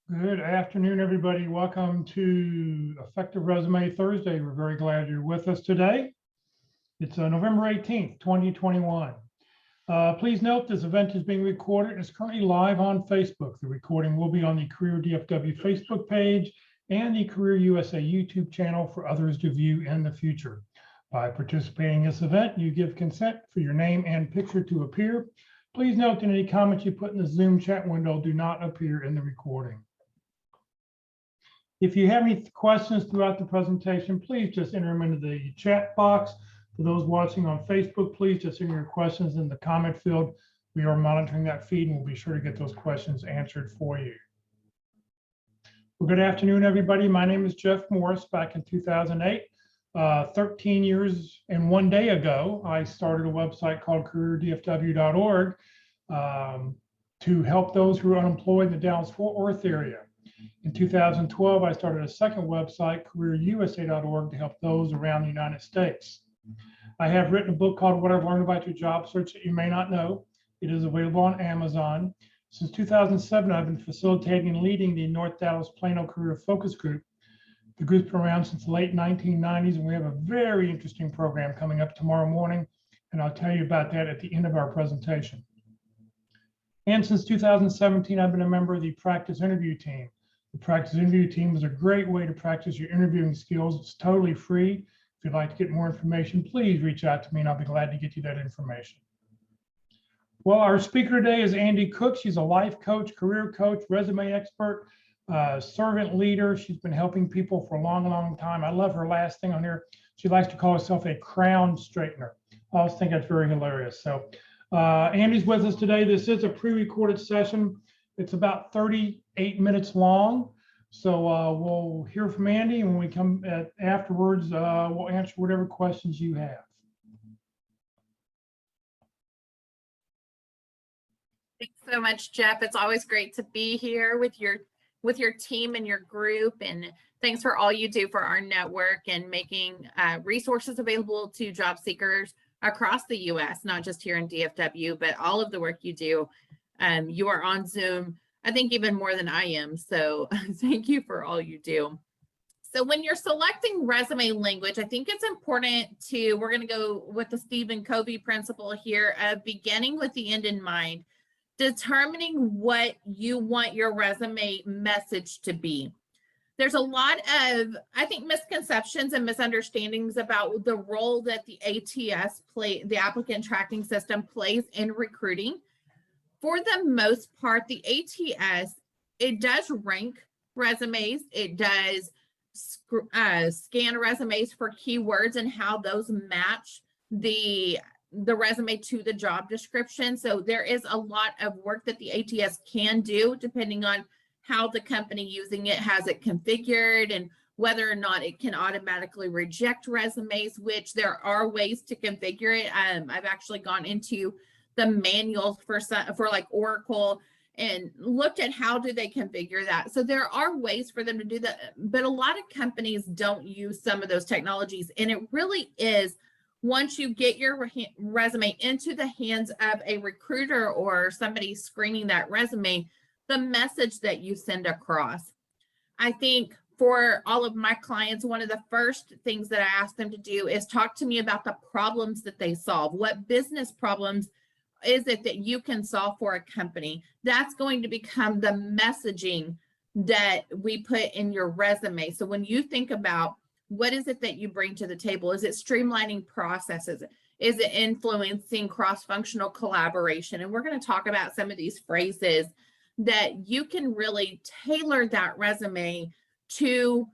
Good afternoon, everybody. Welcome to Effective Resume Thursday. We're very glad you're with us today. It's November 18th, 2021. Please note this event is being recorded and is currently live on Facebook. The recording will be on the Career DFW Facebook page and the Career USA YouTube channel for others to view in the future. By participating in this event, you give consent for your name and picture to appear. Please note that any comments you put in the Zoom chat window do not appear in the recording. If you have any questions throughout the presentation, please just enter them into the chat box. For those watching on Facebook, please just enter your questions in the comment field. We are monitoring that feed and we'll be sure to get those questions answered for you. Well, good afternoon, everybody. My name is Jeff Morris. Back in 2008, 13 years and one day ago, I started a website called careerdfw.org to help those who are unemployed in the Dallas-Fort Worth area. In 2012, I started a second website, careerusa.org, to help those around the United States. I have written a book called What I've Learned About Your Job Search That You May Not Know. It is available on Amazon. Since 2007, I've been facilitating and leading the North Dallas Plano Career Focus Group. The group's been around since the late 1990s, and we have a very interesting program coming up tomorrow morning, and I'll tell you about that at the end of our presentation. And since 2017, I've been a member of the Practice Interview Team. The Practice Interview Team is a great way to practice your interviewing skills. It's totally free. If you'd like to get more information, please reach out to me and I'll be glad to get you that information. Well, our speaker today is Andi Cook. She's a life coach, career coach, resume expert, servant leader. She's been helping people for a long, long time. I love her last thing on here. She likes to call herself a crown straightener. I always think that's very hilarious. So Andi's with us today. This is a pre-recorded session. It's about 38 minutes long. So we'll hear from Andi, and when we come afterwards, we'll answer whatever questions you have. Thanks so much, Jeff. It's always great to be here with your team and your group. And thanks for all you do for our network and making resources available to job seekers across the U.S., not just here in DFW, but all of the work you do. You are on Zoom, I think, even more than I am. So thank you for all you do. So when you're selecting resume language, I think it's important we're going to go with the Stephen Covey principle here of beginning with the end in mind, determining what you want your resume message to be. There's a lot of, I think, misconceptions and misunderstandings about the role that the ATS the applicant tracking system, plays in recruiting. For the most part, the ATS, it does rank resumes. It does scan resumes for keywords and how those match the resume to the job description. So there is a lot of work that the ATS can do depending on how the company using it has it configured and whether or not it can automatically reject resumes, which there are ways to configure it. I've actually gone into the manuals for like Oracle and looked at how do they configure that. So there are ways for them to do that, but a lot of companies don't use some of those technologies. And it really is, once you get your resume into the hands of a recruiter or somebody screening that resume, the message that you send across. I think for all of my clients, one of the first things that I ask them to do is talk to me about the problems that they solve. What business problems is it that you can solve for a company? That's going to become the messaging that we put in your resume. So when you think about what is it that you bring to the table, is it streamlining processes? Is it influencing cross-functional collaboration? And we're going to talk about some of these phrases that you can really tailor that resume to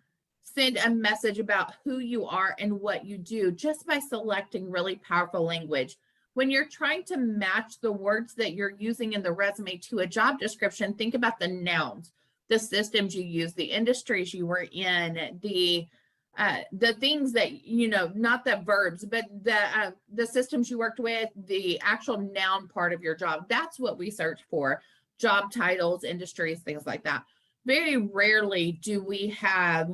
send a message about who you are and what you do just by selecting really powerful language. When you're trying to match the words that you're using in the resume to a job description, think about the nouns, the systems you use, the industries you were in, the things that, you know, not the verbs, but the systems you worked with, the actual noun part of your job. That's what we search for. Job titles, industries, things like that. Very rarely do we have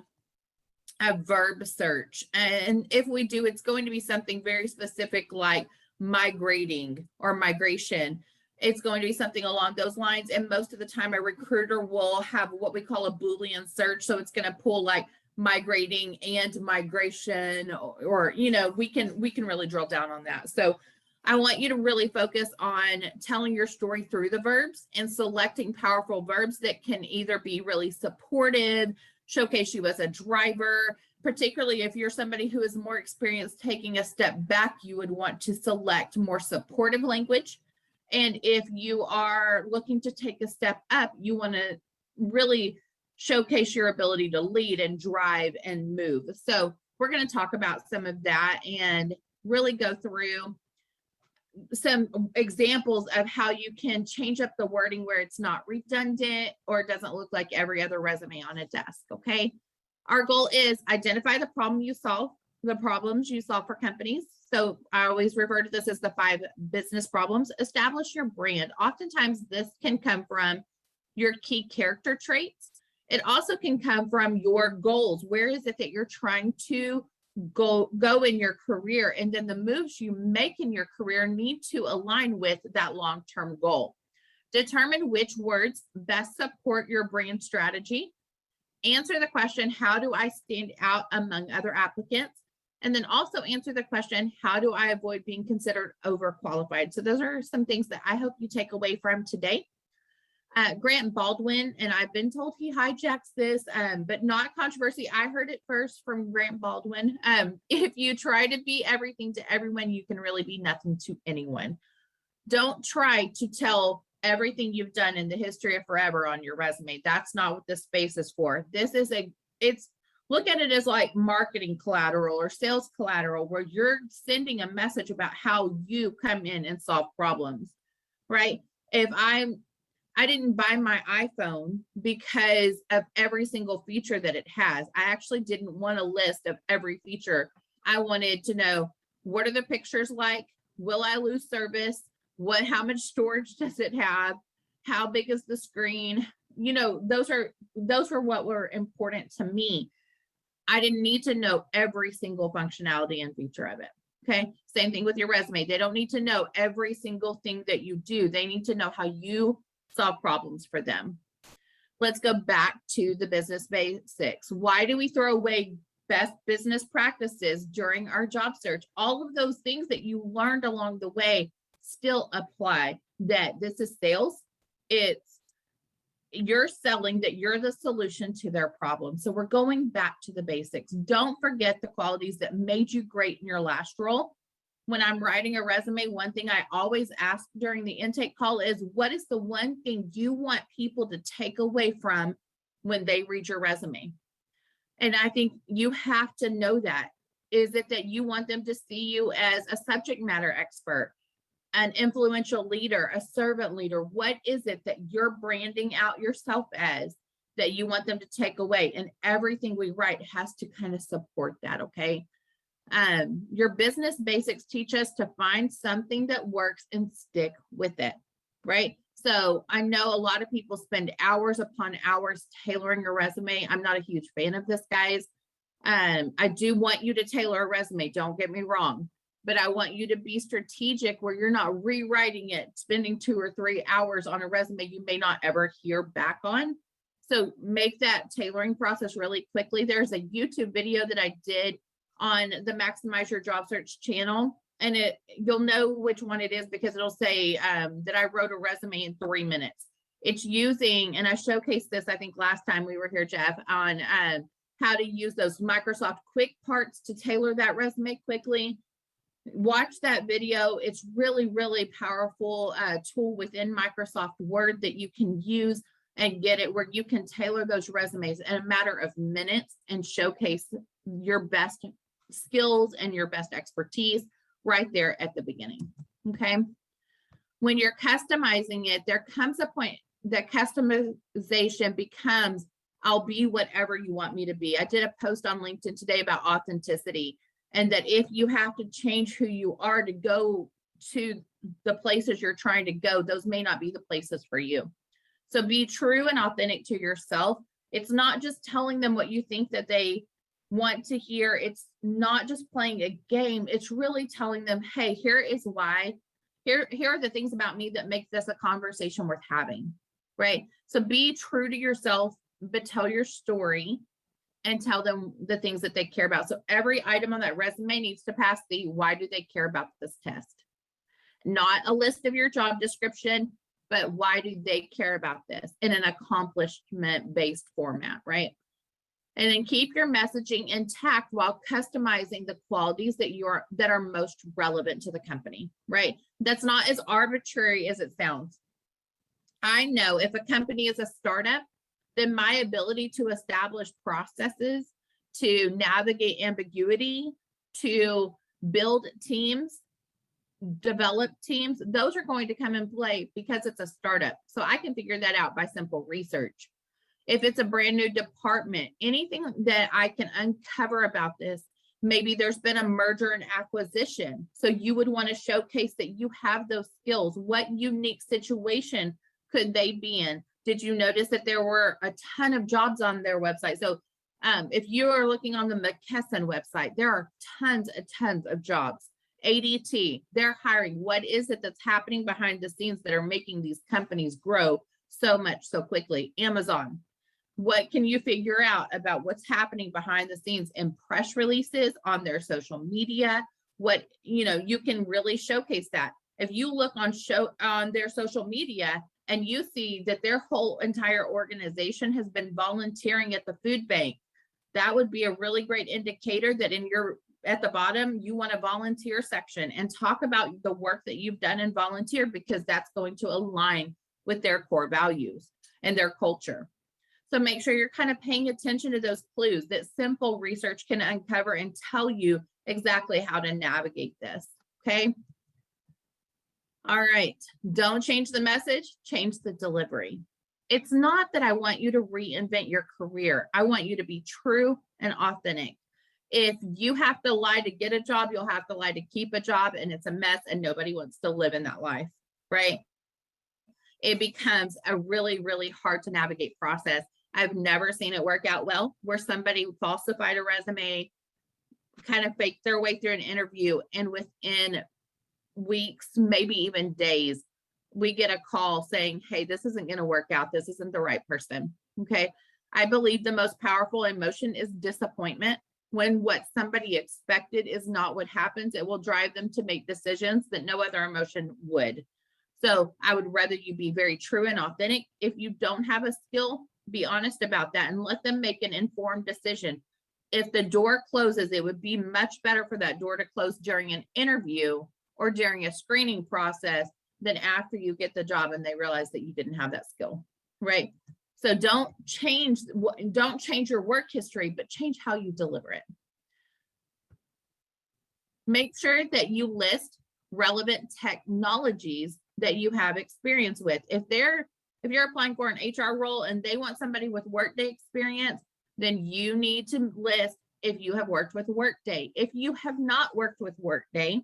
a verb search. And if we do, it's going to be something very specific like migrating or migration. It's going to be something along those lines. And most of the time a recruiter will have what we call a Boolean search. So it's going to pull like migrating and migration, or we can really drill down on that. So I want you to really focus on telling your story through the verbs and selecting powerful verbs that can either be really supportive, showcase you as a driver. Particularly if you're somebody who is more experienced taking a step back, you would want to select more supportive language. And if you are looking to take a step up, you want to really showcase your ability to lead and drive and move. So we're going to talk about some of that and really go through some examples of how you can change up the wording where it's not redundant or it doesn't look like every other resume on a desk. Okay. Our goal is identify the problem you solve, the problems you solve for companies. So I always refer to this as the 5 business problems. Establish your brand. Oftentimes this can come from your key character traits. It also can come from your goals. Where is it that you're trying to go in your career? And then the moves you make in your career need to align with that long-term goal. Determine which words best support your brand strategy. Answer the question, how do I stand out among other applicants? And then also answer the question, how do I avoid being considered overqualified? So those are some things that I hope you take away from today. Grant Baldwin, and I've been told he hijacks this, but not controversy. I heard it first from Grant Baldwin. If you try to be everything to everyone, you can really be nothing to anyone. Don't try to tell everything you've done in the history of forever on your resume. That's not what this space is for. Look at it as like marketing collateral or sales collateral, where you're sending a message about how you come in and solve problems, right? If I didn't buy my iPhone because of every single feature that it has. I actually didn't want a list of every feature. I wanted to know, what are the pictures like? Will I lose service? How much storage does it have? How big is the screen? Those were what were important to me. I didn't need to know every single functionality and feature of it. Okay. Same thing with your resume. They don't need to know every single thing that you do. They need to know how you solve problems for them. Let's go back to the business basics. Why do we throw away best business practices during our job search? All of those things that you learned along the way still apply. That this is sales. You're selling that you're the solution to their problem. So we're going back to the basics. Don't forget the qualities that made you great in your last role. When I'm writing a resume, one thing I always ask during the intake call is, what is the one thing you want people to take away from when they read your resume? And I think you have to know that. Is it that you want them to see you as a subject matter expert, an influential leader, a servant leader? What is it that you're branding out yourself as that you want them to take away? And everything we write has to kind of support that, okay? Your business basics teach us to find something that works and stick with it, right? So I know a lot of people spend hours upon hours tailoring a resume. I'm not a huge fan of this, guys. I do want you to tailor a resume, don't get me wrong, but I want you to be strategic where you're not rewriting it, spending 2 or 3 hours on a resume you may not ever hear back on. So make that tailoring process really quickly. There's a YouTube video that I did on the Maximize Your Job Search channel, and you'll know which one it is because it'll say that I wrote a resume in 3 minutes. It's using, and I showcased this, I think last time we were here, Jeff, on how to use those Microsoft quick parts to tailor that resume quickly. Watch that video. It's really, really powerful tool within Microsoft Word that you can use and get it where you can tailor those resumes in a matter of minutes and showcase your best skills and your best expertise right there at the beginning. Okay. When you're customizing it, there comes a point that customization becomes, I'll be whatever you want me to be. I did a post on LinkedIn today about authenticity, and that if you have to change who you are to go to the places you're trying to go, those may not be the places for you. So be true and authentic to yourself. It's not just telling them what you think that they want to hear. It's not just playing a game. It's really telling them, hey, here is why here are the things about me that make this a conversation worth having, right? So be true to yourself, but tell your story and tell them the things that they care about. So every item on that resume needs to pass the why do they care about this test? Not a list of your job description, but why do they care about this in an accomplishment-based format, right? And then keep your messaging intact while customizing the qualities that are most relevant to the company, right? That's not as arbitrary as it sounds. I know if a company is a startup, then my ability to establish processes, to navigate ambiguity, to build teams, develop teams, those are going to come in play because it's a startup. So I can figure that out by simple research. If it's a brand new department, anything that I can uncover about this, maybe there's been a merger and acquisition. So you would want to showcase that you have those skills. What unique situation could they be in? Did you notice that there were a ton of jobs on their website? So if you are looking on the McKesson website, there are tons of jobs. ADT, they're hiring. What is it that's happening behind the scenes that are making these companies grow so much so quickly? Amazon. What can you figure out about what's happening behind the scenes in press releases, on their social media? What, you can really showcase that. If you look on their social media and you see that their whole entire organization has been volunteering at the food bank, that would be a really great indicator that at the bottom, you want a volunteer section and talk about the work that you've done and volunteer, because that's going to align with their core values and their culture. So make sure you're kind of paying attention to those clues that simple research can uncover and tell you exactly how to navigate this, okay? All right, don't change the message, change the delivery. It's not that I want you to reinvent your career. I want you to be true and authentic. If you have to lie to get a job, you'll have to lie to keep a job, and it's a mess and nobody wants to live in that life, right? It becomes a really, really hard to navigate process. I've never seen it work out well where somebody falsified a resume, kind of faked their way through an interview, and within weeks, maybe even days, we get a call saying, hey, this isn't going to work out. This isn't the right person. Okay. I believe the most powerful emotion is disappointment. When what somebody expected is not what happens, it will drive them to make decisions that no other emotion would. So I would rather you be very true and authentic. If you don't have a skill, be honest about that and let them make an informed decision. If the door closes, it would be much better for that door to close during an interview or during a screening process than after you get the job and they realize that you didn't have that skill, right? So don't change your work history, but change how you deliver it. Make sure that you list relevant technologies that you have experience with. If you're applying for an HR role and they want somebody with Workday experience, then you need to list if you have worked with Workday. If you have not worked with Workday,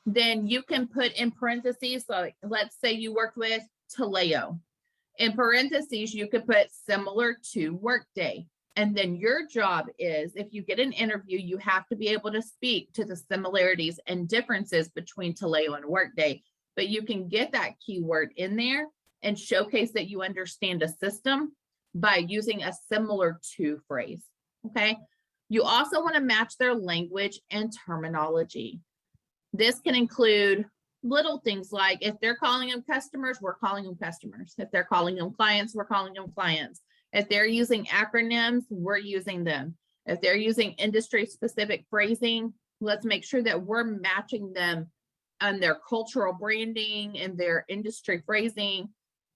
then you can put in parentheses, so let's say you worked with Taleo. In parentheses, you could put similar to Workday. And then your job is, if you get an interview, you have to be able to speak to the similarities and differences between Taleo and Workday. But you can get that keyword in there and showcase that you understand a system by using a similar to phrase, okay? You also want to match their language and terminology. This can include little things like if they're calling them customers, we're calling them customers. If they're calling them clients, we're calling them clients. If they're using acronyms, we're using them. If they're using industry-specific phrasing, let's make sure that we're matching them on their cultural branding and their industry phrasing,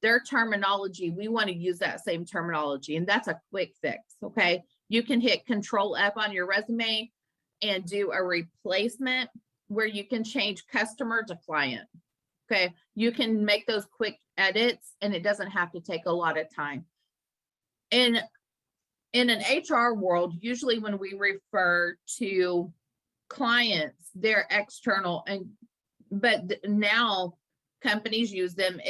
their terminology. We want to use that same terminology, and that's a quick fix, okay? You can hit Control F on your resume and do a replacement where you can change customer to client, okay? You can make those quick edits and it doesn't have to take a lot of time. In an HR world, usually when we refer to clients, they're external, but now companies use them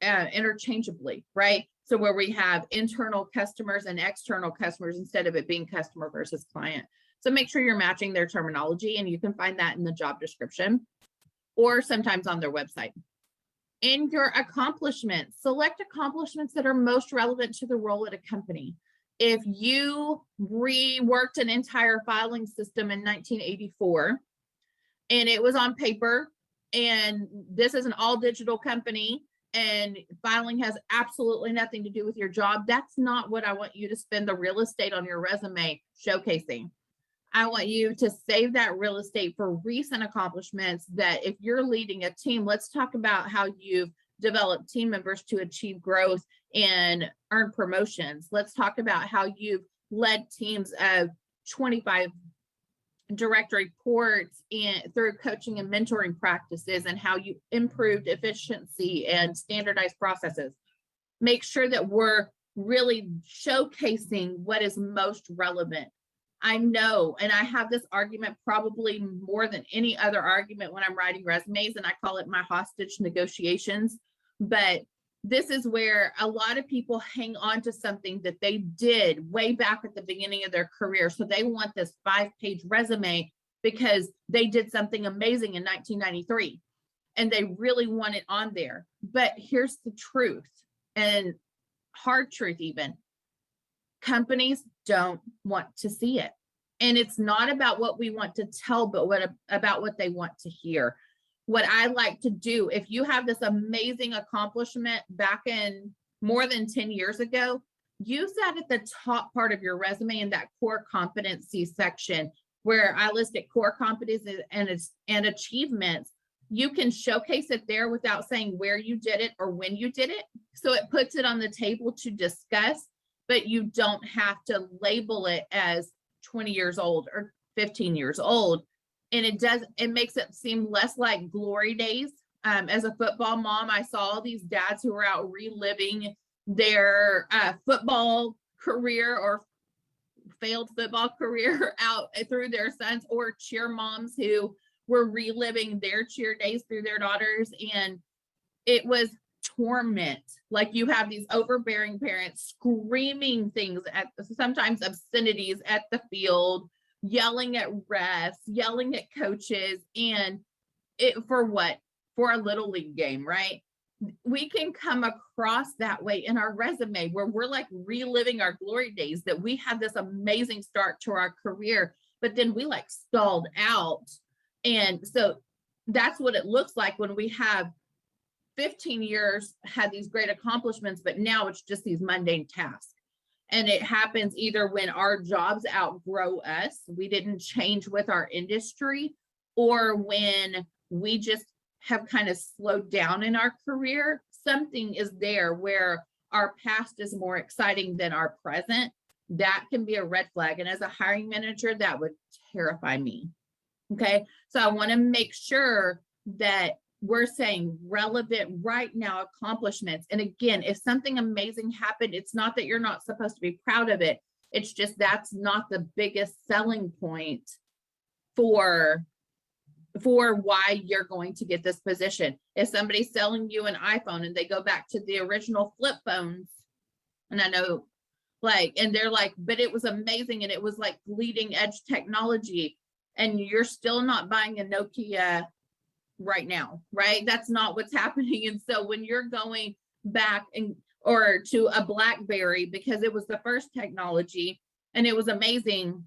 interchangeably, right? So where we have internal customers and external customers instead of it being customer versus client. So make sure you're matching their terminology, and you can find that in the job description. or sometimes on their website. In your accomplishments, select accomplishments that are most relevant to the role at a company. If you reworked an entire filing system in 1984 and it was on paper, and this is an all digital company and filing has absolutely nothing to do with your job, that's not what I want you to spend the real estate on your resume showcasing. I want you to save that real estate for recent accomplishments, that if you're leading a team, let's talk about how you've developed team members to achieve growth and earn promotions. Let's talk about how you've led teams of 25 direct reports and through coaching and mentoring practices, and how you improved efficiency and standardized processes. Make sure that we're really showcasing what is most relevant. I know, and I have this argument probably more than any other argument when I'm writing resumes, and I call it my hostage negotiations. But this is where a lot of people hang on to something that they did way back at the beginning of their career. So they want this 5-page resume because they did something amazing in 1993 and they really want it on there. But here's the truth, and hard truth even. Companies don't want to see it. And it's not about what we want to tell, but about what they want to hear. What I like to do, if you have this amazing accomplishment back in more than 10 years ago, use that at the top part of your resume in that core competency section, where I listed core competencies and achievements. You can showcase it there without saying where you did it or when you did it. So it puts it on the table to discuss, but you don't have to label it as 20 years old or 15 years old. And it makes it seem less like glory days. As a football mom, I saw all these dads who were out reliving their football career or failed football career out through their sons, or cheer moms who were reliving their cheer days through their daughters. And it was torment. Like, you have these overbearing parents screaming things at, sometimes obscenities at the field, yelling at refs, yelling at coaches, and it for what? For a little league game, right? We can come across that way in our resume, where we're like reliving our glory days, that we had this amazing start to our career, but then we like stalled out. And so that's what it looks like when we have 15 years, had these great accomplishments, but now it's just these mundane tasks. And it happens either when our jobs outgrow us, we didn't change with our industry, or when we just have kind of slowed down in our career. Something is there where our past is more exciting than our present. That can be a red flag. And as a hiring manager, that would terrify me. Okay. So I want to make sure that we're saying relevant right now accomplishments. And again, if something amazing happened, it's not that you're not supposed to be proud of it. It's just that's not the biggest selling point for why you're going to get this position. If somebody's selling you an iPhone and they go back to the original flip phones, and I know and they're like, but it was amazing and it was like leading edge technology, and you're still not buying a Nokia right now, right? That's not what's happening. And so when you're going back or to a BlackBerry because it was the first technology and it was amazing,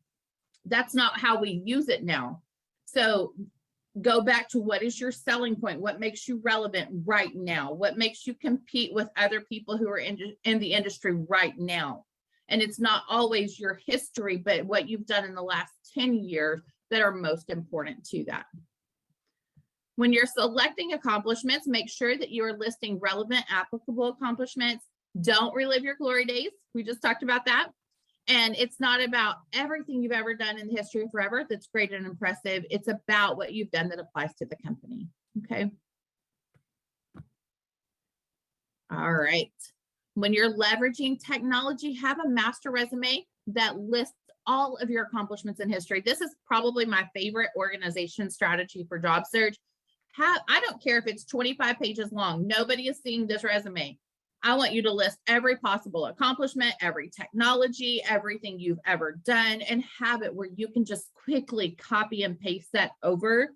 that's not how we use it now. So go back to, what is your selling point? What makes you relevant right now? What makes you compete with other people who are in the industry right now? And it's not always your history, but what you've done in the last 10 years that are most important to that. When you're selecting accomplishments, make sure that you're listing relevant, applicable accomplishments. Don't relive your glory days. We just talked about that. And it's not about everything you've ever done in the history of forever that's great and impressive. It's about what you've done that applies to the company. Okay. All right. When you're leveraging technology, have a master resume that lists all of your accomplishments in history. This is probably my favorite organization strategy for job search. I don't care if it's 25 pages long. Nobody is seeing this resume. I want you to list every possible accomplishment, every technology, everything you've ever done, and have it where you can just quickly copy and paste that over.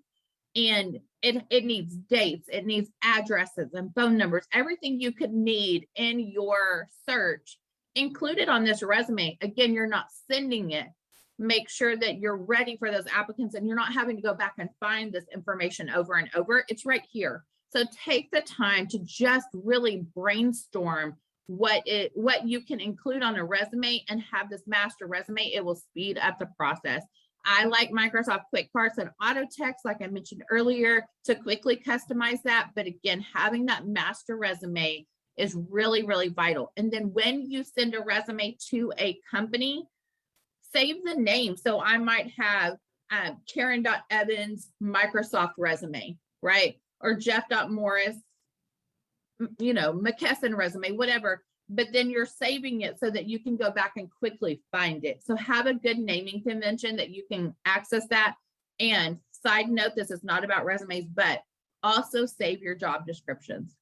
And it needs dates, it needs addresses and phone numbers, everything you could need in your search included on this resume. Again, you're not sending it. Make sure that you're ready for those applicants and you're not having to go back and find this information over and over. It's right here. So take the time to just really brainstorm what you can include on a resume and have this master resume. It will speed up the process. I like Microsoft Quick Parts and auto text, like I mentioned earlier, to quickly customize that. But again, having that master resume is really, really vital. And then when you send a resume to a company, save the name. So I might have Karen.Evans Microsoft resume, right? Or Jeff.Morris, McKesson resume, whatever. But then you're saving it so that you can go back and quickly find it. So have a good naming convention that you can access that. And side note, this is not about resumes, but also save your job descriptions.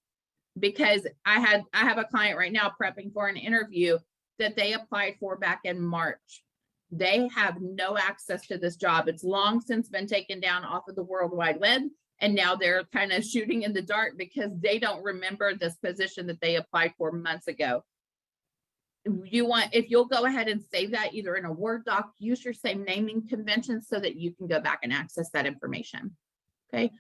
Because I have a client right now prepping for an interview that they applied for back in March. They have no access to this job. It's long since been taken down off of the World Wide Web. And now they're kind of shooting in the dark because they don't remember this position that they applied for months ago. If you'll go ahead and save that either in a Word doc, use your same naming convention so that you can go back and access that information. Okay.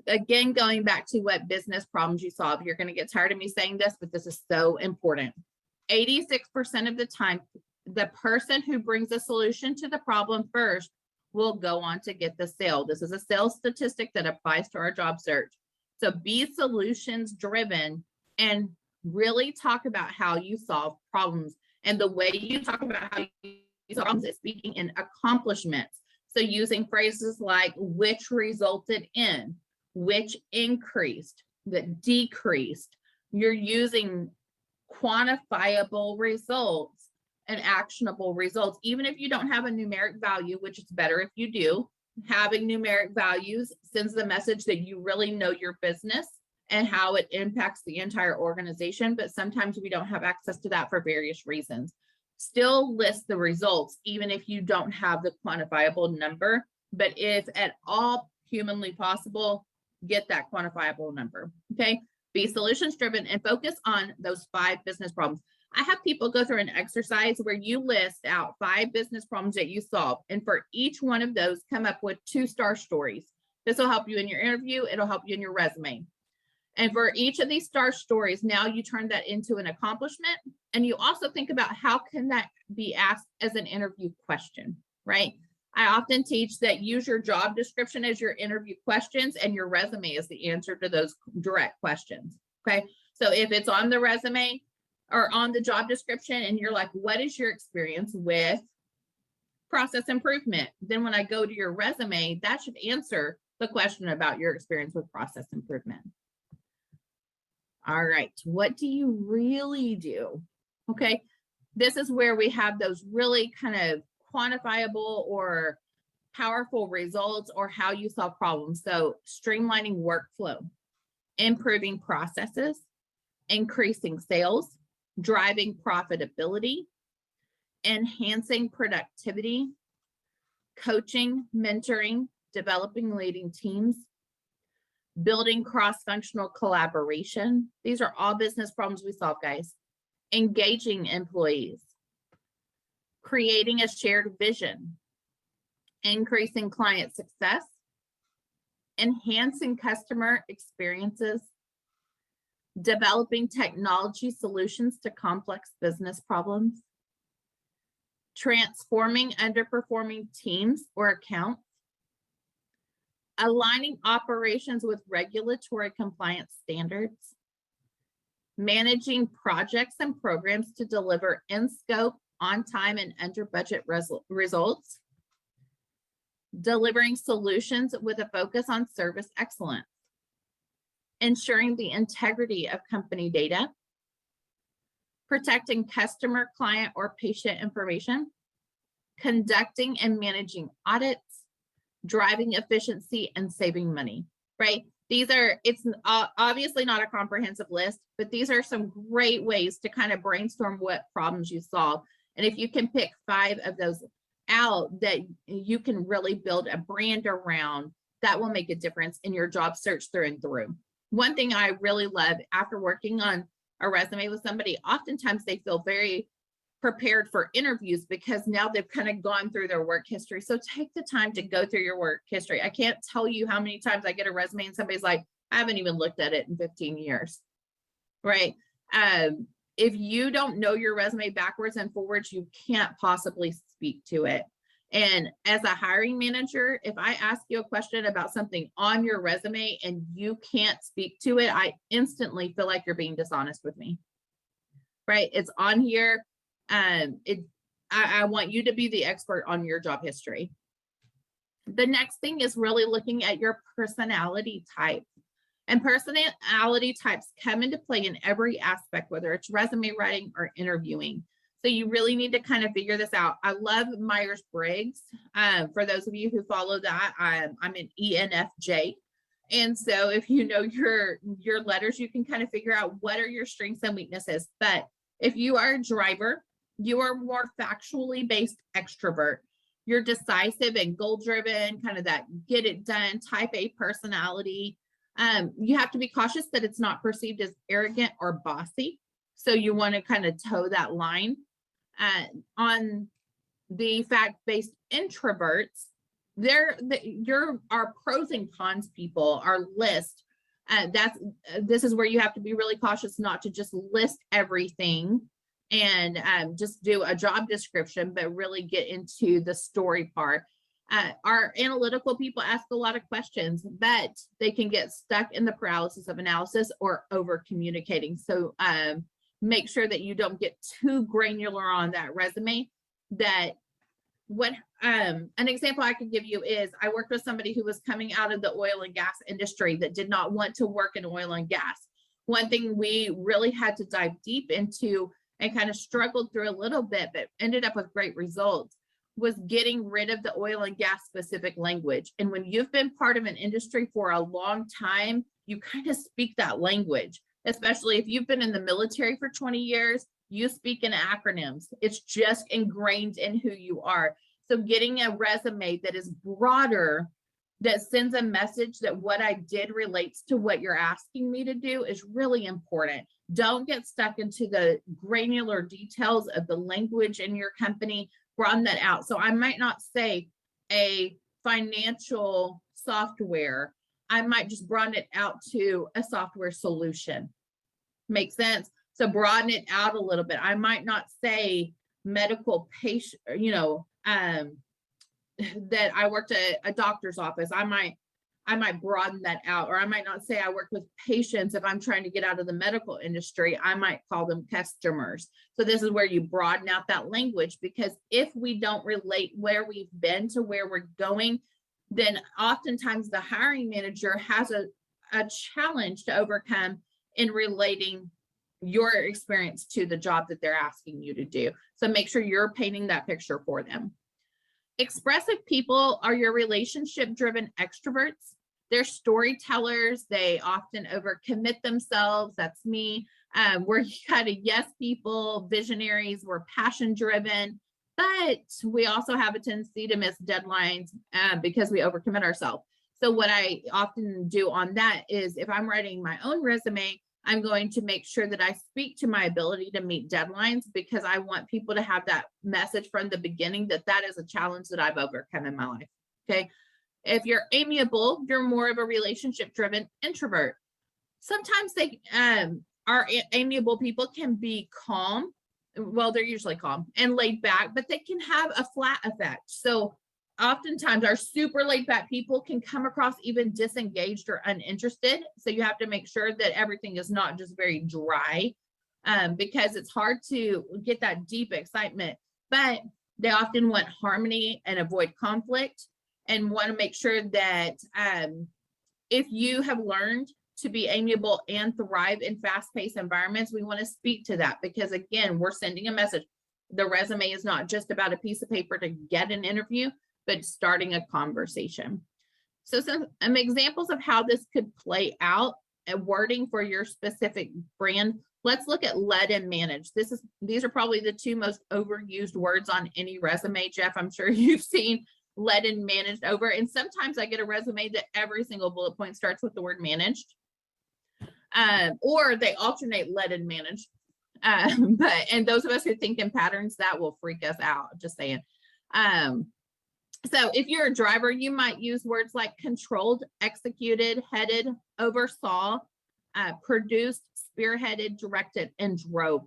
Again, going back to what business problems you solve, you're going to get tired of me saying this, but this is so important. 86% of the time, the person who brings a solution to the problem first will go on to get the sale. This is a sales statistic that applies to our job search. So be solutions driven and really talk about how you solve problems. And the way you talk about how you solve problems is speaking in accomplishments. So using phrases like which resulted in, which increased, that decreased. You're using quantifiable results and actionable results, even if you don't have a numeric value, which is better if you do. Having numeric values sends the message that you really know your business and how it impacts the entire organization, but sometimes we don't have access to that for various reasons. Still list the results, even if you don't have the quantifiable number, but if at all humanly possible, get that quantifiable number, okay? Be solutions driven and focus on those 5 business problems. I have people go through an exercise where you list out 5 business problems that you solve. And for each one of those, come up with 2-star stories. This will help you in your interview. It'll help you in your resume. And for each of these star stories, now you turn that into an accomplishment. And you also think about how can that be asked as an interview question, right? I often teach that use your job description as your interview questions and your resume is the answer to those direct questions, okay? So if it's on the resume, or on the job description and you're like, what is your experience with process improvement? Then when I go to your resume, that should answer the question about your experience with process improvement. All right, what do you really do? Okay, this is where we have those really kind of quantifiable or powerful results or how you solve problems. So streamlining workflow, improving processes, increasing sales, driving profitability, enhancing productivity, coaching, mentoring, developing leading teams, building cross-functional collaboration. These are all business problems we solve, guys. Engaging employees, creating a shared vision, increasing client success, enhancing customer experiences, developing technology solutions to complex business problems, transforming underperforming teams or accounts, aligning operations with regulatory compliance standards, managing projects and programs to deliver in scope, on time, and under budget results, delivering solutions with a focus on service excellence, ensuring the integrity of company data, protecting customer, client, or patient information, conducting and managing audits, driving efficiency, and saving money, right? It's obviously not a comprehensive list, but these are some great ways to kind of brainstorm what problems you solve. And if you can pick 5 of those out that you can really build a brand around that will make a difference in your job search through and through. One thing I really love after working on a resume with somebody, oftentimes they feel very prepared for interviews because now they've kind of gone through their work history. So take the time to go through your work history. I can't tell you how many times I get a resume and somebody's like, I haven't even looked at it in 15 years, right? If you don't know your resume backwards and forwards, you can't possibly speak to it. And as a hiring manager, if I ask you a question about something on your resume and you can't speak to it, I instantly feel like you're being dishonest with me, right? It's on here. I want you to be the expert on your job history. The next thing is really looking at your personality type. And personality types come into play in every aspect, whether it's resume writing or interviewing. So you really need to kind of figure this out. I love Myers-Briggs. For those of you who follow that, I'm an ENFJ. And so if you know your letters, you can kind of figure out what are your strengths and weaknesses. But if you are a driver, you are more factually based extrovert. You're decisive and goal-driven, kind of that get it done type A personality. You have to be cautious that it's not perceived as arrogant or bossy. So you want to kind of toe that line. On the fact-based introverts, our pros and cons people, our list. This is where you have to be really cautious not to just list everything and just do a job description, but really get into the story part. Our analytical people ask a lot of questions, but they can get stuck in the paralysis of analysis or over communicating. So make sure that you don't get too granular on that resume. An example I could give you is I worked with somebody who was coming out of the oil and gas industry that did not want to work in oil and gas. One thing we really had to dive deep into and kind of struggled through a little bit, but ended up with great results, was getting rid of the oil and gas specific language. And when you've been part of an industry for a long time, you kind of speak that language, especially if you've been in the military for 20 years, you speak in acronyms. It's just ingrained in who you are. So getting a resume that is broader, that sends a message that what I did relates to what you're asking me to do is really important. Don't get stuck into the granular details of the language in your company. Broaden that out. So I might not say a financial software. I might just broaden it out to a software solution. Make sense? So broaden it out a little bit. I might not say medical patient, that I worked at a doctor's office. I might broaden that out, or I might not say I work with patients. If I'm trying to get out of the medical industry, I might call them customers. So this is where you broaden out that language, because if we don't relate where we've been to where we're going, then oftentimes the hiring manager has a challenge to overcome in relating your experience to the job that they're asking you to do. So make sure you're painting that picture for them. Expressive people are your relationship-driven extroverts. They're storytellers. They often overcommit themselves. That's me. We're kind of yes people, visionaries. We're passion-driven, but we also have a tendency to miss deadlines because we overcommit ourselves. So what I often do on that is if I'm writing my own resume, I'm going to make sure that I speak to my ability to meet deadlines, because I want people to have that message from the beginning that that is a challenge that I've overcome in my life. Okay. If you're amiable, you're more of a relationship driven introvert. Sometimes our amiable people can be calm. Well, they're usually calm and laid back, but they can have a flat effect. So oftentimes our super laid back people can come across even disengaged or uninterested. So you have to make sure that everything is not just very dry, because it's hard to get that deep excitement, but they often want harmony and avoid conflict, and want to make sure that if you have learned to be amiable and thrive in fast-paced environments, we want to speak to that, because again, we're sending a message. The resume is not just about a piece of paper to get an interview, but starting a conversation. So some examples of how this could play out and wording for your specific brand. Let's look at led and manage. These are probably the two most overused words on any resume, Jeff. I'm sure you've seen led and managed over. And sometimes I get a resume that every single bullet point starts with the word managed, or they alternate led and managed. And those of us who think in patterns, that will freak us out, just saying. So if you're a driver, you might use words like controlled, executed, headed, oversaw, produced, spearheaded, directed, and drove.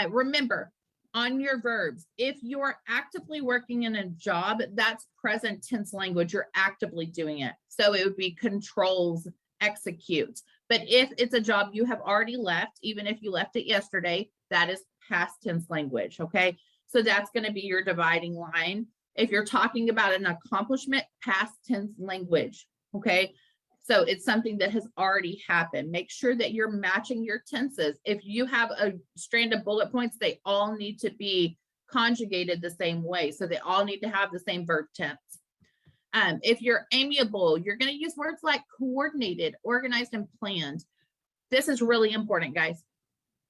Remember, on your verbs, if you're actively working in a job, that's present tense language. You're actively doing it. So it would be controls, executes. But if it's a job you have already left, even if you left it yesterday, that is past tense language, okay? So that's going to be your dividing line. If you're talking about an accomplishment, past tense language, okay? So it's something that has already happened. Make sure that you're matching your tenses. If you have a strand of bullet points, they all need to be conjugated the same way. So they all need to have the same verb tense. If you're amiable, you're going to use words like coordinated, organized, and planned. This is really important, guys.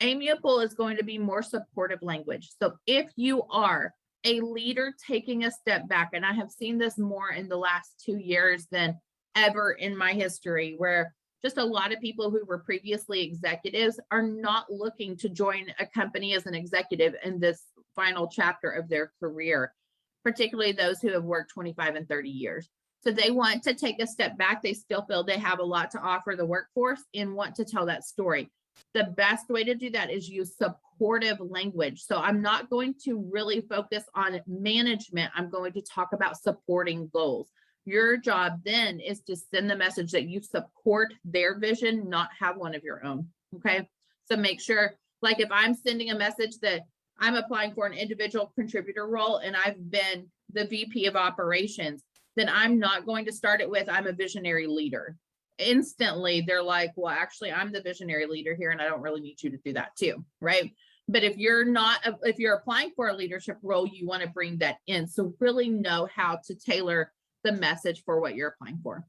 Amiable is going to be more supportive language. So if you are a leader taking a step back, and I have seen this more in the last 2 years than ever in my history, where just a lot of people who were previously executives are not looking to join a company as an executive in this final chapter of their career, particularly those who have worked 25 and 30 years. So they want to take a step back. They still feel they have a lot to offer the workforce and want to tell that story. The best way to do that is use supportive language. So I'm not going to really focus on management. I'm going to talk about supporting goals. Your job then is to send the message that you support their vision, not have one of your own, okay? So make sure, like if I'm sending a message that I'm applying for an individual contributor role and I've been the VP of operations, then I'm not going to start it with, I'm a visionary leader. Instantly, they're like, well, actually, I'm the visionary leader here and I don't really need you to do that too, right? But if you're not, if you're applying for a leadership role, you want to bring that in. So really know how to tailor the message for what you're applying for.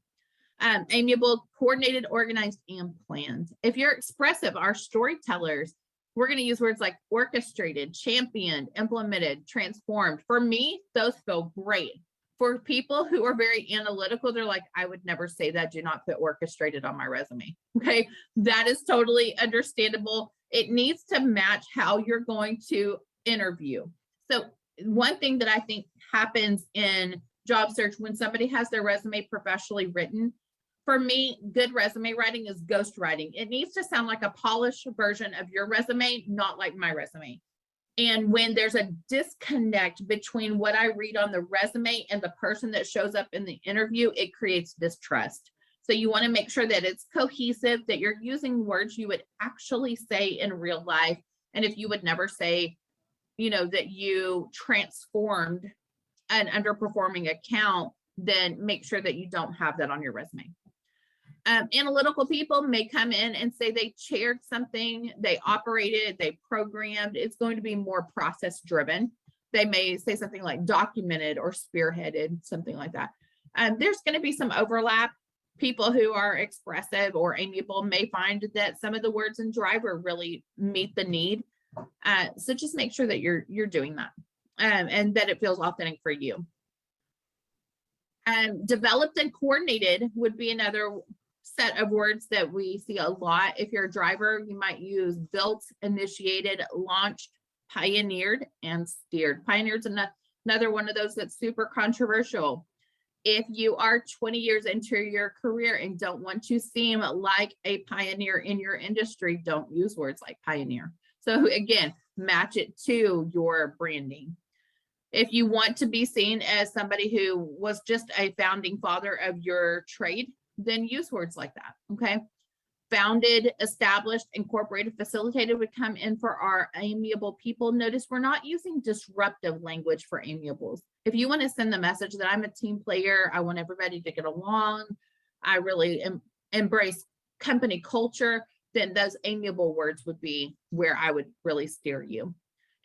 Amiable, coordinated, organized, and planned. If you're expressive, our storytellers, we're going to use words like orchestrated, championed, implemented, transformed. For me, those feel great. For people who are very analytical, they're like, I would never say that. Do not put orchestrated on my resume. Okay, that is totally understandable. It needs to match how you're going to interview. So one thing that I think happens in job search when somebody has their resume professionally written, for me, good resume writing is ghost writing. It needs to sound like a polished version of your resume, not like my resume. And when there's a disconnect between what I read on the resume and the person that shows up in the interview, it creates distrust. So you want to make sure that it's cohesive, that you're using words you would actually say in real life. And if you would never say, you know, that you transformed an underperforming account, then make sure that you don't have that on your resume. Analytical people may come in and say they chaired something, they operated, they programmed. It's going to be more process driven. They may say something like documented or spearheaded, something like that. There's going to be some overlap. People who are expressive or amiable may find that some of the words in driver really meet the need. So just make sure that you're doing that and that it feels authentic for you. Developed and coordinated would be another set of words that we see a lot. If you're a driver, you might use built, initiated, launched, pioneered, and steered. Pioneered's another one of those that's super controversial. If you are 20 years into your career and don't want to seem like a pioneer in your industry, don't use words like pioneer. So again, match it to your branding. If you want to be seen as somebody who was just a founding father of your trade, then use words like that, okay? Founded, established, incorporated, facilitated would come in for our amiable people. Notice we're not using disruptive language for amiables. If you want to send the message that I'm a team player, I want everybody to get along, I really embrace company culture, then those amiable words would be where I would really steer you.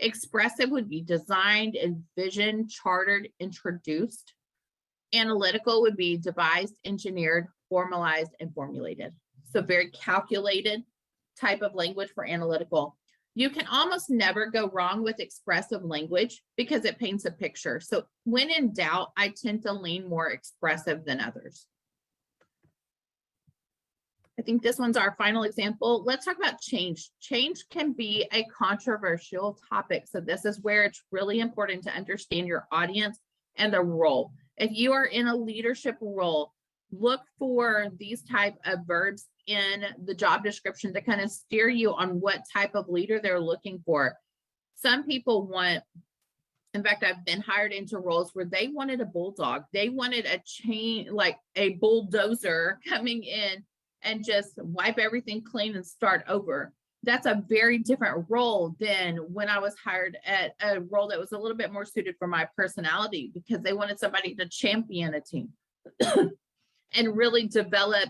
Expressive would be designed, envisioned, chartered, introduced. Analytical would be devised, engineered, formalized, and formulated. So very calculated type of language for analytical. You can almost never go wrong with expressive language because it paints a picture. So when in doubt, I tend to lean more expressive than others. I think this one's our final example. Let's talk about change. Change can be a controversial topic. So this is where it's really important to understand your audience and the role. If you are in a leadership role, look for these type of verbs in the job description to kind of steer you on what type of leader they're looking for. Some people want, in fact, I've been hired into roles where they wanted a bulldog. They wanted a chain, like a bulldozer coming in and just wipe everything clean and start over. That's a very different role than when I was hired at a role that was a little bit more suited for my personality, because they wanted somebody to champion a team and really develop,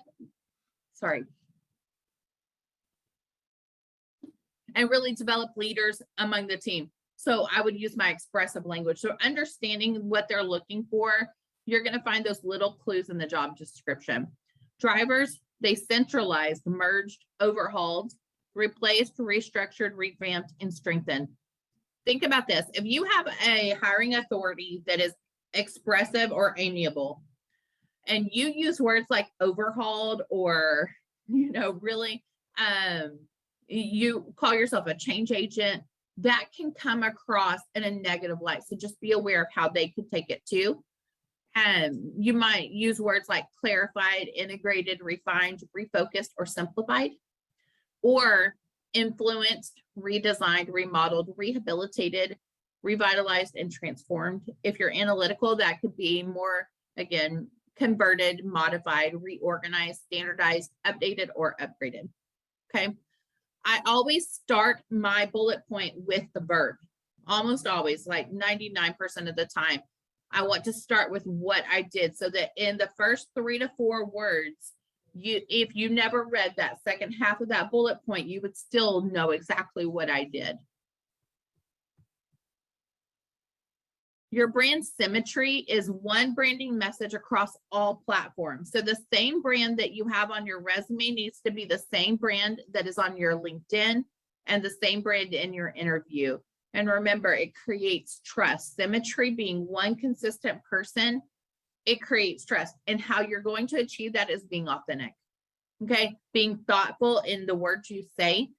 leaders among the team. So I would use my expressive language. So understanding what they're looking for, you're going to find those little clues in the job description. Drivers, they centralized, merged, overhauled, replaced, restructured, revamped, and strengthened. Think about this. If you have a hiring authority that is expressive or amiable, and you use words like overhauled or, really, you call yourself a change agent, that can come across in a negative light. So just be aware of how they could take it too. You might use words like clarified, integrated, refined, refocused, or simplified, or influenced, redesigned, remodeled, rehabilitated, revitalized, and transformed. If you're analytical, that could be more, again, converted, modified, reorganized, standardized, updated, or upgraded. Okay. I always start my bullet point with the verb, almost always, like 99% of the time. I want to start with what I did so that in the first 3 to 4 words, if you never read that second half of that bullet point, you would still know exactly what I did. Your brand symmetry is one branding message across all platforms. So the same brand that you have on your resume needs to be the same brand that is on your LinkedIn and the same brand in your interview. And remember, it creates trust. Symmetry being one consistent person, it creates trust. And how you're going to achieve that is being authentic. Okay, being thoughtful in the words you say.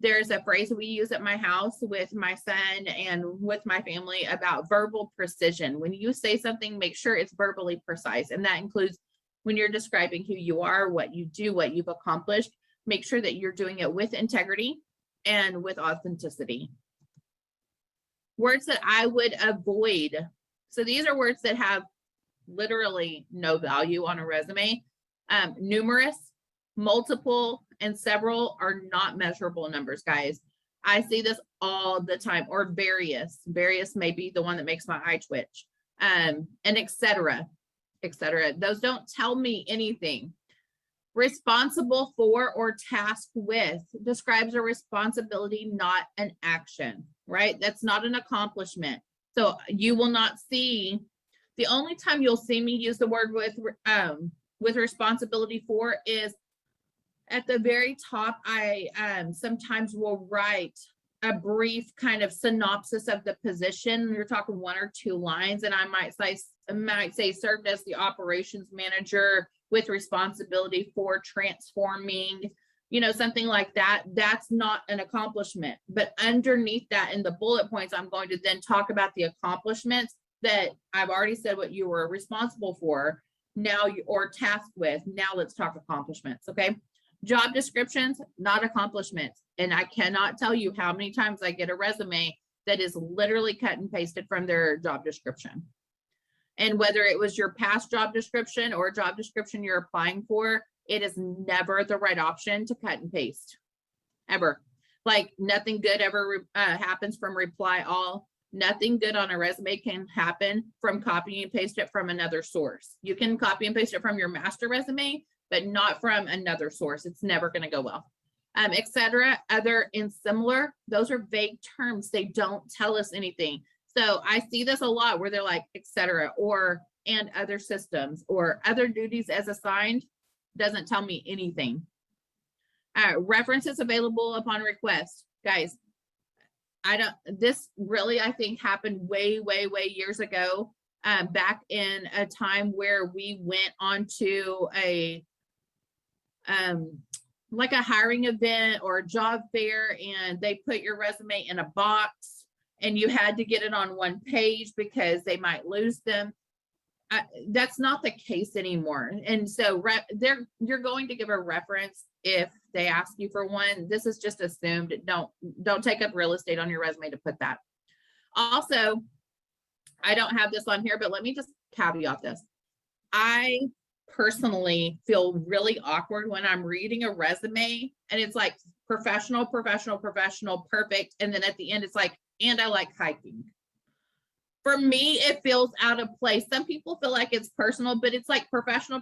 There's a phrase we use at my house with my son and with my family about verbal precision. When you say something, make sure it's verbally precise. And that includes when you're describing who you are, what you do, what you've accomplished. Make sure that you're doing it with integrity and with authenticity. Words that I would avoid. So these are words that have literally no value on a resume. Numerous, multiple, and several are not measurable numbers, guys. I see this all the time. Or various. Various may be the one that makes my eye twitch. And et cetera, et cetera. Those don't tell me anything. Responsible for or tasked with describes a responsibility, not an action, right? That's not an accomplishment. So you will not see, the only time you'll see me use the word with responsibility for is at the very top. I sometimes will write a brief kind of synopsis of the position. You're talking 1 or 2 lines, and I might say served as the operations manager with responsibility for transforming, something like that. That's not an accomplishment. But underneath that in the bullet points, I'm going to then talk about the accomplishments that I've already said what you were responsible for now or tasked with. Now let's talk accomplishments. Okay. Job descriptions, not accomplishments. And I cannot tell you how many times I get a resume that is literally cut and pasted from their job description. And whether it was your past job description or a job description you're applying for, it is never the right option to cut and paste, ever. Like nothing good ever happens from reply all. Nothing good on a resume can happen from copying and paste it from another source. You can copy and paste it from your master resume, but not from another source. It's never going to go well. Et cetera, other and similar, those are vague terms. They don't tell us anything. So I see this a lot where they're like, et cetera, or and other systems or other duties as assigned, doesn't tell me anything. References available upon request. Guys, this really, I think, happened way years ago, back in a time where we went onto a, like a hiring event or a job fair, and they put your resume in a box and you had to get it on one page because they might lose them. That's not the case anymore. And so you're going to give a reference if they ask you for one. This is just assumed. Don't take up real estate on your resume to put that. Also, I don't have this on here, but let me just caveat this. I personally feel really awkward when I'm reading a resume and it's like professional, perfect. And then at the end, it's like, and I like hiking. For me, it feels out of place. Some people feel like it's personal, but it's like professional,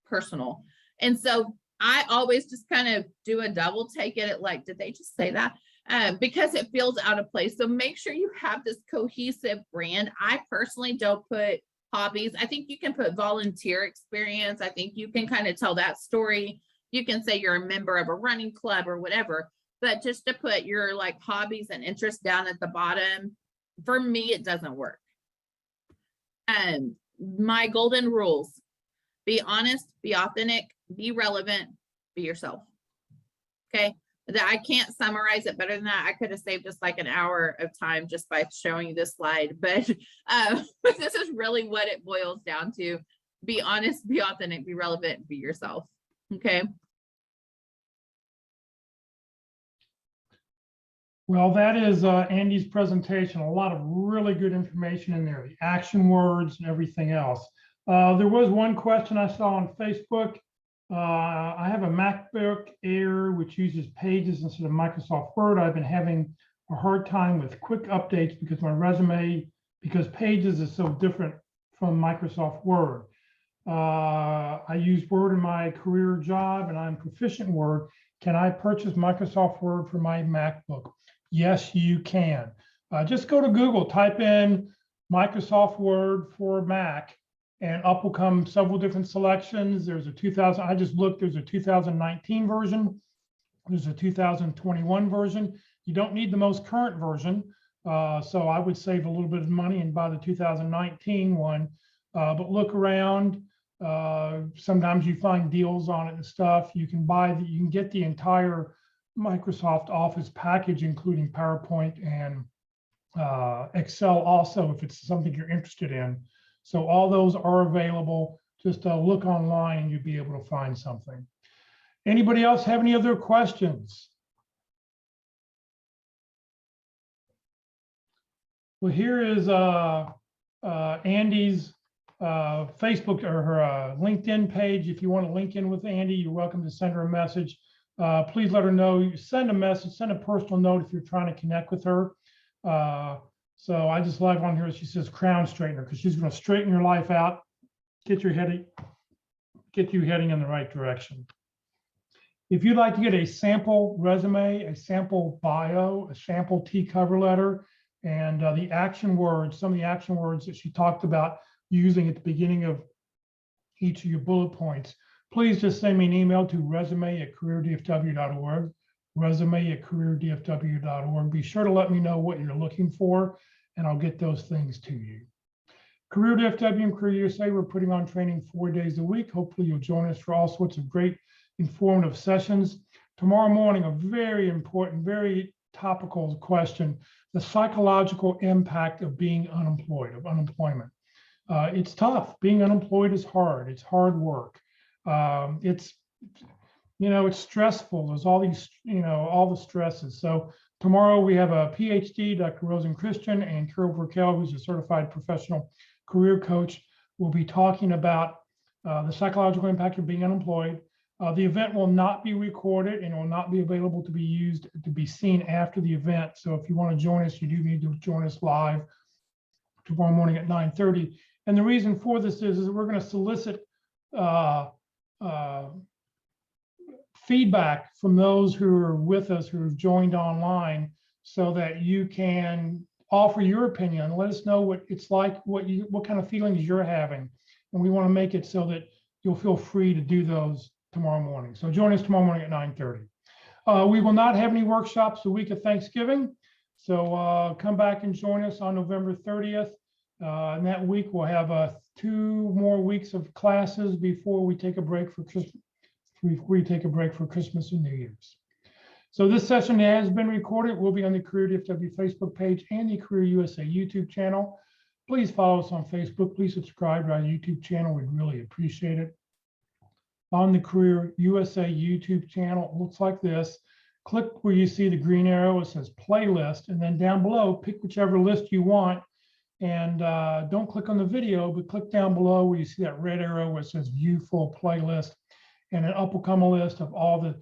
personal. And so I always just kind of do a double take it, like, did they just say that? Because it feels out of place. So make sure you have this cohesive brand. I personally don't put hobbies. I think you can put volunteer experience. I think you can kind of tell that story. You can say you're a member of a running club or whatever, but just to put your like hobbies and interests down at the bottom, for me, it doesn't work. My golden rules: be honest, be authentic, be relevant, be yourself. Okay. I can't summarize it better than that. I could have saved just like an hour of time just by showing you this slide, but this is really what it boils down to. Be honest, be authentic, be relevant, be yourself. Okay. Well, that is Andy's presentation. A lot of really good information in there, the action words and everything else. There was one question I saw on Facebook. I have a MacBook Air, which uses Pages instead of Microsoft Word. I've been having a hard time with quick updates because Pages is so different from Microsoft Word. I use Word in my career job and I'm proficient in Word. Can I purchase Microsoft Word for my MacBook? Yes, you can. Just go to Google, type in Microsoft Word for Mac, and up will come several different selections. There's a I just looked, there's a 2019 version. There's a 2021 version. You don't need the most current version. So I would save a little bit of money and buy the 2019 one. But look around. Sometimes you find deals on it and stuff. You can get the entire Microsoft Office package, including PowerPoint and Excel also, if it's something you're interested in. So all those are available. Just look online and you'll be able to find something. Anybody else have any other questions? Well, here is Andy's Facebook or her LinkedIn page. If you want to link in with Andi, you're welcome to send her a message. Please let her know. You send a message, send a personal note if you're trying to connect with her. So I just like on here, she says crown straightener, because she's going to straighten your life out, get you heading in the right direction. If you'd like to get a sample resume, a sample bio, a sample T cover letter, and the action words, some of the action words that she talked about using at the beginning of each of your bullet points, please just send me an email to resume@careerdfw.org, resume@careerdfw.org. Be sure to let me know what you're looking for, and I'll get those things to you. Career DFW and Career USA, we're putting on training 4 days a week. Hopefully you'll join us for all sorts of great informative sessions. Tomorrow morning, a very important, very topical question: the psychological impact of being unemployed, of unemployment. It's tough. Being unemployed is hard. It's hard work. It's stressful. There's all these, all the stresses. So tomorrow we have a PhD, Dr. Rosen Christian, and Carol Burkell, who's a certified professional career coach. We'll be talking about the psychological impact of being unemployed. The event will not be recorded and will not be available to be seen after the event. So if you want to join us, you do need to join us live tomorrow morning at 9:30. And the reason for this is we're going to solicit feedback from those who are with us, who have joined online, so that you can offer your opinion and let us know what it's like, what kind of feelings you're having. And we want to make it so that you'll feel free to do those tomorrow morning. So join us tomorrow morning at 9:30. We will not have any workshops the week of Thanksgiving. So come back and join us on November 30th. And that week we'll have 2 more weeks of classes before we take a break for Christmas. And New Year's. So this session has been recorded. It will be on the Career DFW Facebook page and the Career USA YouTube channel. Please follow us on Facebook. Please subscribe to our YouTube channel. We'd really appreciate it. On the Career USA YouTube channel, it looks like this. Click where you see the green arrow. It says playlist, and then down below, pick whichever list you want. And don't click on the video, but click down below where you see that red arrow where it says view full playlist. And then up will come a list of all the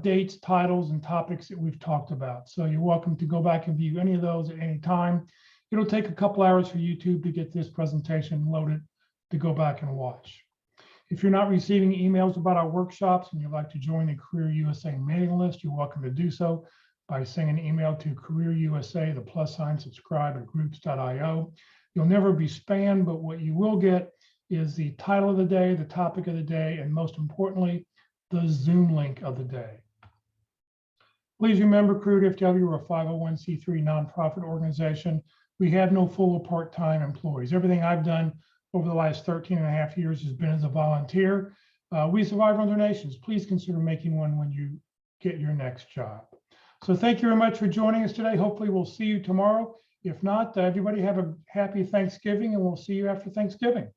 dates, titles, and topics that we've talked about. So you're welcome to go back and view any of those at any time. It'll take a couple hours for YouTube to get this presentation loaded to go back and watch. If you're not receiving emails about our workshops and you'd like to join the Career USA mailing list, you're welcome to do so by sending an email to Career USA, +subscribe@groups.io. You'll never be spammed, but what you will get is the title of the day, the topic of the day, and most importantly, the Zoom link of the day. Please remember, Career DFW, we're a 501c3 nonprofit organization. We have no full or part-time employees. Everything I've done over the last 13 and a half years has been as a volunteer. We survive on donations. Please consider making one when you get your next job. So thank you very much for joining us today. Hopefully we'll see you tomorrow. If not, everybody have a happy Thanksgiving, and we'll see you after Thanksgiving.